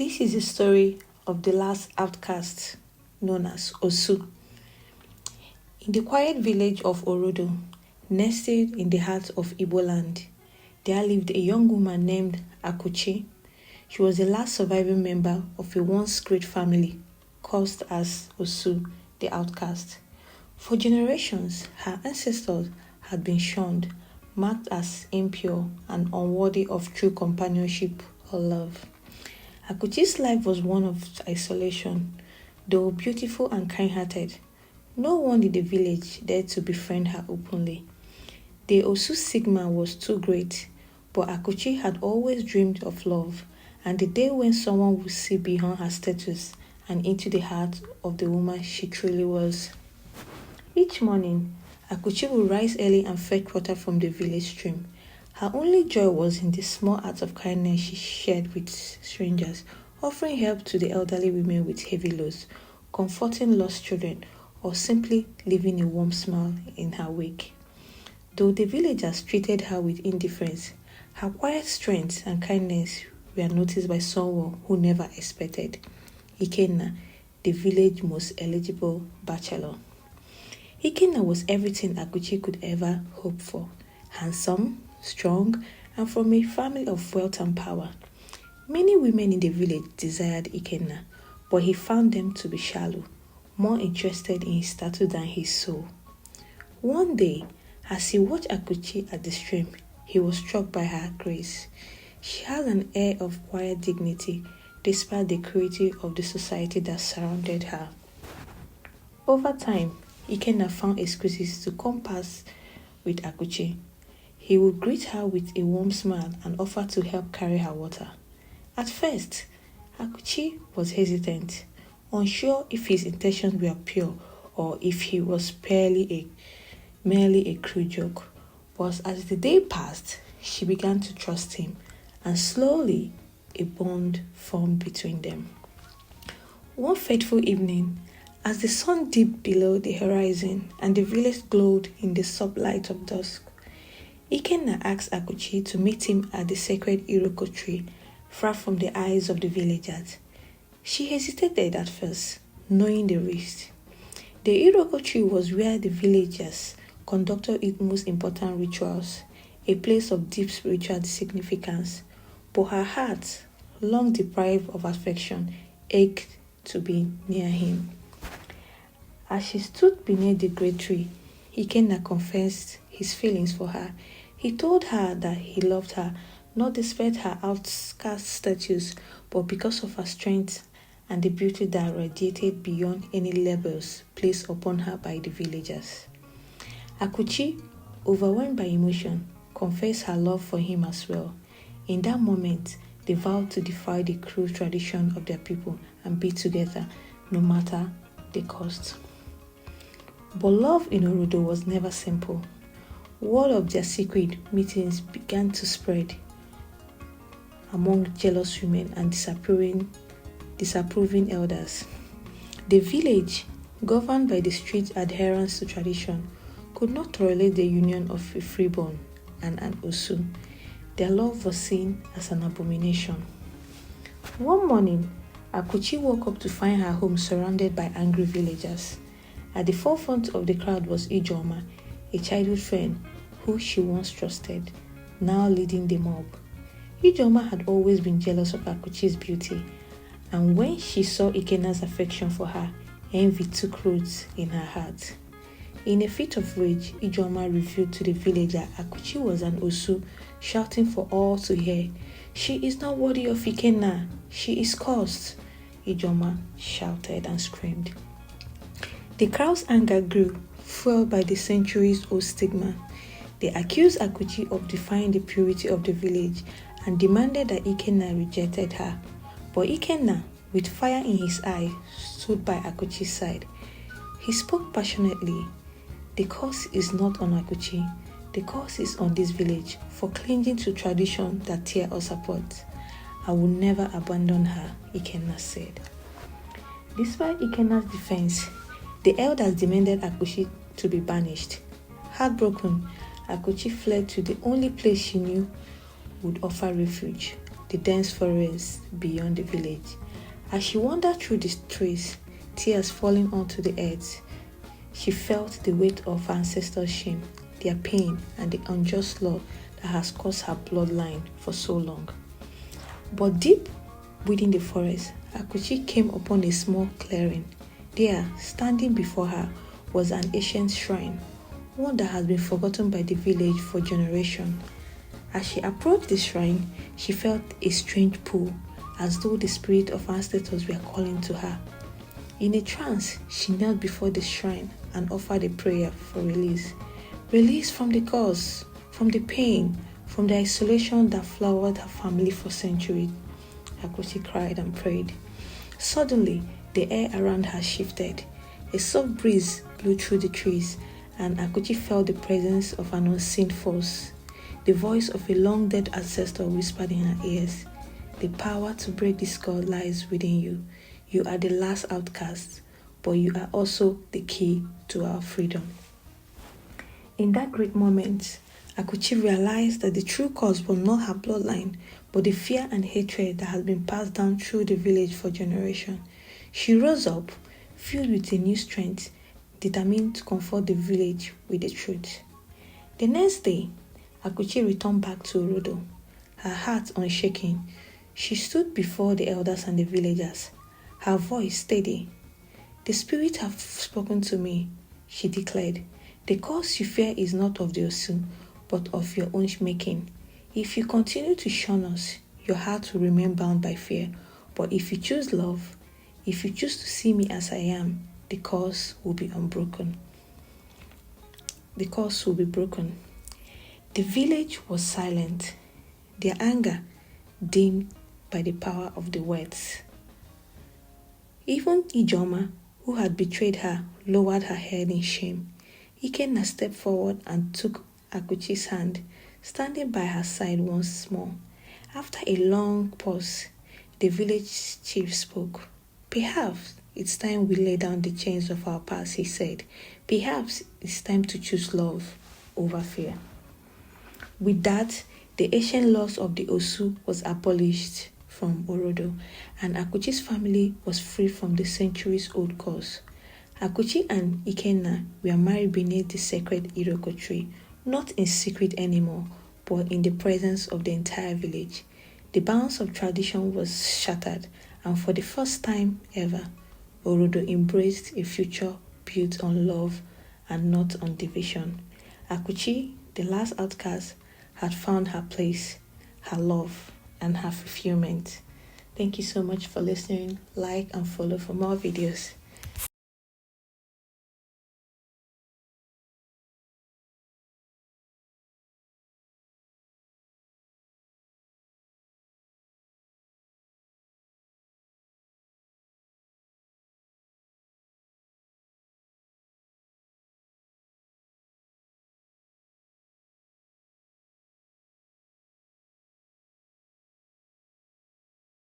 This is the story of the last outcast known as Osu. In the quiet village of Orodo, nestled in the heart of Igbo land, there lived a young woman named Akuchi. She was the last surviving member of a once great family, cursed as Osu, the outcast. For generations, her ancestors had been shunned, marked as impure and unworthy of true companionship or love. Akuchi's life was one of isolation. Though beautiful and kind-hearted, no one in the village dared to befriend her openly. The Osu stigma was too great, but Akuchi had always dreamed of love, and the day when someone would see beyond her status and into the heart of the woman she truly was. Each morning, Akuchi would rise early and fetch water from the village stream. Her only joy was in the small acts of kindness she shared with strangers, offering help to the elderly women with heavy loads, comforting lost children, or simply leaving a warm smile in her wake. Though the villagers treated her with indifference, her quiet strength and kindness were noticed by someone who never expected: Ikenna, the village's most eligible bachelor. Ikenna was everything Akuchi could ever hope for: handsome, strong, and from a family of wealth and power. Many women in the village desired Ikenna, but he found them to be shallow, more interested in his status than his soul. One day, as he watched Akuchi at the stream, he was struck by her grace. She had an air of quiet dignity, despite the cruelty of the society that surrounded her. Over time, Ikenna found excuses to come pass with Akuchi. He would greet her with a warm smile and offer to help carry her water. At first, Akuchi was hesitant, unsure if his intentions were pure or if he was merely a cruel joke. But as the day passed, she began to trust him, and slowly a bond formed between them. One fateful evening, as the sun dipped below the horizon and the village glowed in the soft light of dusk, Ikenna asked Akuchi to meet him at the sacred Iroko tree, far from the eyes of the villagers. She hesitated at first, knowing the risk. The Iroko tree was where the villagers conducted its most important rituals, a place of deep spiritual significance, but her heart, long deprived of affection, ached to be near him. As she stood beneath the great tree, Ikenna confessed his feelings for her. He told her that he loved her, not despite her outcast status, but because of her strength and the beauty that radiated beyond any labels placed upon her by the villagers. Akuchi, overwhelmed by emotion, confessed her love for him as well. In that moment, they vowed to defy the cruel tradition of their people and be together, no matter the cost. But love in Orodo was never simple. Word of their secret meetings began to spread among jealous women and disapproving elders. The village, governed by the strict adherence to tradition, could not tolerate the union of a freeborn and an Osu. Their love was seen as an abomination. One morning, Akuchi woke up to find her home surrounded by angry villagers. At the forefront of the crowd was Ijeoma, a childhood friend who she once trusted, now leading the mob. Ijeoma had always been jealous of Akuchi's beauty, and when she saw Ikenna's affection for her, envy took root in her heart. In a fit of rage, Ijeoma revealed to the village that Akuchi was an Osu, shouting for all to hear, "She is not worthy of Ikenna. She is cursed." Ijeoma shouted and screamed. The crowd's anger grew, fueled by the centuries-old stigma. They accused Akuchi of defying the purity of the village and demanded that Ikenna rejected her. But Ikenna, with fire in his eye, stood by Akuchi's side. He spoke passionately. "The curse is not on Akuchi. The curse is on this village for clinging to tradition that tear us apart. I will never abandon her," Ikenna said. Despite Ikenna's defense, the elders demanded Akuchi to be banished. Heartbroken, Akuchi fled to the only place she knew would offer refuge: the dense forest beyond the village. As she wandered through the trees, tears falling onto the earth, she felt the weight of her ancestors' shame, their pain, and the unjust law that has caused her bloodline for so long. But deep within the forest, Akuchi came upon a small clearing. There, standing before her, was an ancient shrine, one that has been forgotten by the village for generations. As she approached the shrine, she felt a strange pull, as though the spirit of her ancestors were calling to her. In a trance, she knelt before the shrine and offered a prayer for release. Release from the curse, from the pain, from the isolation that flowered her family for centuries. Akuchi cried and prayed. Suddenly, the air around her shifted. A soft breeze blew through the trees, and Akuchi felt the presence of an unseen force. The voice of a long-dead ancestor whispered in her ears, "The power to break this curse lies within you. You are the last outcast, but you are also the key to our freedom." In that great moment, Akuchi realized that the true cause was not her bloodline, but the fear and hatred that had been passed down through the village for generations. She rose up, filled with a new strength, determined to comfort the village with the truth. The next day, Akuchi returned back to Orodo, her heart unshaken. She stood before the elders and the villagers, her voice steady. "The spirits have spoken to me," she declared. "The cause you fear is not of the Osu, but of your own making. If you continue to shun us, your heart will remain bound by fear. But if you choose love, if you choose to see me as I am, the cause will be unbroken. The cause will be broken." The village was silent, their anger dimmed by the power of the words. Even Ijoma, who had betrayed her, lowered her head in shame. Ikenna stepped forward and took Akuchi's hand, standing by her side once more. After a long pause, the village chief spoke. "Perhaps it's time we lay down the chains of our past," he said. "Perhaps it's time to choose love over fear." With that, the ancient laws of the Osu was abolished from Orodo, and Akuchi's family was free from the centuries-old curse. Akuchi and Ikenna were married beneath the sacred Iroko tree, not in secret anymore, but in the presence of the entire village. The bounds of tradition was shattered, and for the first time ever, Orodo embraced a future built on love and not on division. Akuchi, the last outcast, had found her place, her love, and her fulfillment. Thank you so much for listening. Like and follow for more videos.